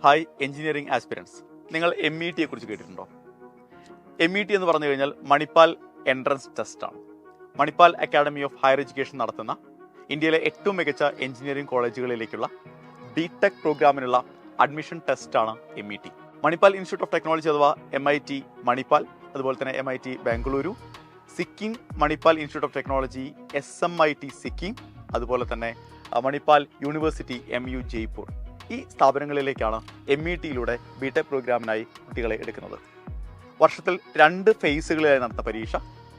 Hi engineering aspirants, നിങ്ങൾ METയെ കുറിച്ച് കേട്ടിട്ടുണ്ടോ? MET എന്ന് പറഞ്ഞു കഴിഞ്ഞാൽ മണിപ്പാൽ എൻട്രൻസ് ടെസ്റ്റാണ്. Manipal academy of higher education നടത്തുന്ന ഇന്ത്യയിലെ ഏറ്റവും മികച്ച എഞ്ചിനീയറിംഗ് കോളേജുകളിലേക്കുള്ള B.Tech പ്രോഗ്രാമിനുള്ള അഡ്മിഷൻ ടെസ്റ്റാണ് MET. Manipal institute of technology അഥവാ MIT മണിപ്പാൽ, അതുപോലെ തന്നെ MIT Bengaluru, Sikkim Manipal institute of technology SMIT Sikkim, അതുപോലെ തന്നെ മണിപ്പാൽ യൂണിവേഴ്സിറ്റി MU ജയ്പൂർ, ഈ സ്ഥാപനങ്ങളിലേക്കാണ് METയിലൂടെ B.Tech പ്രോഗ്രാമിനായി കുട്ടികളെ എടുക്കുന്നത്. വർഷത്തിൽ 2 ഫേസുകളിലായി നടത്തുന്ന പരീക്ഷ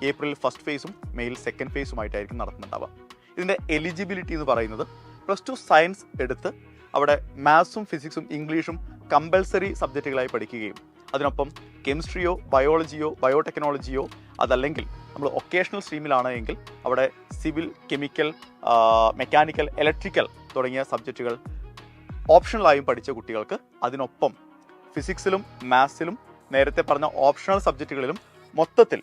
ഏപ്രിൽ ഫസ്റ്റ് ഫേസും മെയിൽ സെക്കൻഡ് ഫേസുമായിട്ടായിരിക്കും നടത്തുന്നുണ്ടാവുക. ഇതിൻ്റെ എലിജിബിലിറ്റി എന്ന് പറയുന്നത് +2 സയൻസ് എടുത്ത് അവിടെ മാത്സും ഫിസിക്സും ഇംഗ്ലീഷും കമ്പൽസറി സബ്ജക്റ്റുകളായി പഠിക്കുകയും അതിനൊപ്പം കെമിസ്ട്രിയോ ബയോളജിയോ ബയോടെക്നോളജിയോ അതല്ലെങ്കിൽ നമ്മൾ ഒക്കേഷണൽ സ്ട്രീമിലാണ് എങ്കിൽ അവിടെ സിവിൽ, കെമിക്കൽ, മെക്കാനിക്കൽ, ഇലക്ട്രിക്കൽ തുടങ്ങിയ സബ്ജക്റ്റുകൾ ഓപ്ഷണലായും പഠിച്ച കുട്ടികൾക്ക് അതിനൊപ്പം ഫിസിക്സിലും മാത്സിലും നേരത്തെ പറഞ്ഞ ഓപ്ഷണൽ സബ്ജക്റ്റുകളിലും മൊത്തത്തിൽ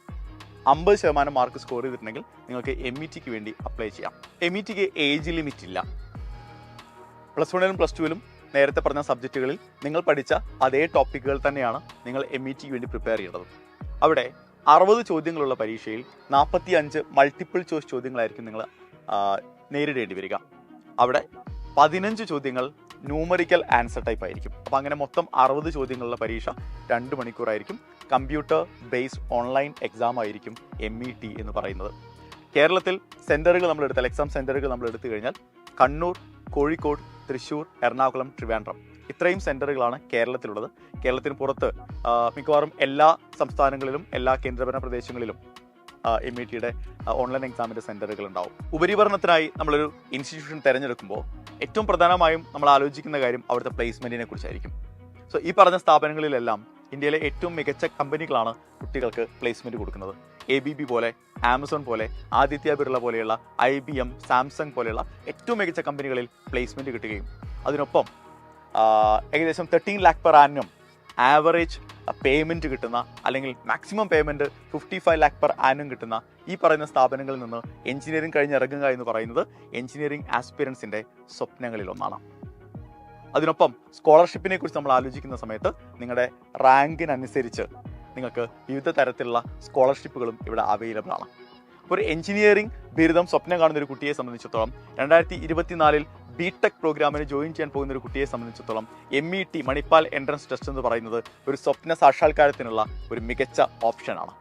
50% മാർക്ക് സ്കോർ ചെയ്തിട്ടുണ്ടെങ്കിൽ നിങ്ങൾക്ക് METക്ക് വേണ്ടി അപ്ലൈ ചെയ്യാം. METക്ക് ഏജ് ലിമിറ്റ് ഇല്ല. +1ലും +2ലും നേരത്തെ പറഞ്ഞ സബ്ജക്റ്റുകളിൽ നിങ്ങൾ പഠിച്ച അതേ ടോപ്പിക്കുകൾ തന്നെയാണ് നിങ്ങൾ METക്ക് വേണ്ടി പ്രിപ്പയർ ചെയ്യേണ്ടത്. അവിടെ 60 ചോദ്യങ്ങളുള്ള പരീക്ഷയിൽ 45 മൾട്ടിപ്പിൾ ചോയ്സ് ചോദ്യങ്ങളായിരിക്കും നിങ്ങൾ നേരിടേണ്ടി വരിക. അവിടെ 15 ചോദ്യങ്ങൾ ന്യൂമറിക്കൽ ആൻസർ ടൈപ്പ് ആയിരിക്കും. അപ്പോൾ അങ്ങനെ മൊത്തം 60 ചോദ്യങ്ങളുള്ള പരീക്ഷ 2 മണിക്കൂറായിരിക്കും. കമ്പ്യൂട്ടർ ബേസ്ഡ് ഓൺലൈൻ എക്സാം ആയിരിക്കും MET എന്ന് പറയുന്നത്. കേരളത്തിൽ സെൻറ്ററുകൾ നമ്മളെടുത്താൽ, എക്സാം സെൻറ്ററുകൾ നമ്മൾ എടുത്തു കഴിഞ്ഞാൽ കണ്ണൂർ, കോഴിക്കോട്, തൃശ്ശൂർ, എറണാകുളം, ട്രിവാൻഡ്രം, ഇത്രയും സെൻറ്ററുകളാണ് കേരളത്തിലുള്ളത്. കേരളത്തിന് പുറത്ത് മിക്കവാറും എല്ലാ സംസ്ഥാനങ്ങളിലും എല്ലാ കേന്ദ്രഭരണ പ്രദേശങ്ങളിലും METയുടെ ഓൺലൈൻ എക്സാമിൻ്റെ സെൻറ്ററുകൾ ഉണ്ടാവും. ഉപരിപഠനത്തിനായി നമ്മളൊരു ഇൻസ്റ്റിറ്റ്യൂഷൻ തിരഞ്ഞെടുക്കുമ്പോൾ ഏറ്റവും പ്രധാനമായും നമ്മൾ ആലോചിക്കുന്ന കാര്യം അവിടുത്തെ പ്ലേസ്മെൻറ്റിനെ കുറിച്ചായിരിക്കും. സോ ഈ പറഞ്ഞ സ്ഥാപനങ്ങളിലെല്ലാം ഇന്ത്യയിലെ ഏറ്റവും മികച്ച കമ്പനികളാണ് കുട്ടികൾക്ക് പ്ലേസ്മെൻറ്റ് കൊടുക്കുന്നത്. ABB പോലെ, ആമസോൺ പോലെ, ആദിത്യ ബിർള പോലെയുള്ള, IBM, സാംസങ് പോലെയുള്ള ഏറ്റവും മികച്ച കമ്പനികളിൽ പ്ലേസ്മെൻറ്റ് കിട്ടുകയും അതിനൊപ്പം ഏകദേശം 13 lakh per annum average payment കിട്ടുന്ന, അല്ലെങ്കിൽ maximum payment 55 lakh per annum കിട്ടുന്ന ഈ പറയുന്ന സ്ഥാപനങ്ങളിൽ നിന്ന് എഞ്ചിനീയറിംഗ് കഴിഞ്ഞിറങ്ങുക എന്ന് പറയുന്നത് എഞ്ചിനീയറിംഗ് ആസ്പിരൻസിൻ്റെ സ്വപ്നങ്ങളിലൊന്നാണ്. അതിനൊപ്പം സ്കോളർഷിപ്പിനെ കുറിച്ച് നമ്മൾ ആലോചിക്കുന്ന സമയത്ത് നിങ്ങളുടെ റാങ്കിനനുസരിച്ച് നിങ്ങൾക്ക് വിവിധ തരത്തിലുള്ള സ്കോളർഷിപ്പുകളും ഇവിടെ അവൈലബിൾ ആണ്. ഒരു എഞ്ചിനീയറിംഗ് ബിരുദം സ്വപ്നം കാണുന്ന ഒരു കുട്ടിയെ സംബന്ധിച്ചിടത്തോളം 2024 B.Tech പ്രോഗ്രാമിന് ജോയിൻ ചെയ്യാൻ പോകുന്ന ഒരു കുട്ടിയെ സംബന്ധിച്ചിടത്തോളം MET മണിപ്പാൽ എൻട്രൻസ് ടെസ്റ്റ് എന്ന് പറയുന്നത് ഒരു സ്വപ്ന സാക്ഷാത്കാരത്തിനുള്ള ഒരു മികച്ച ഓപ്ഷനാണ്.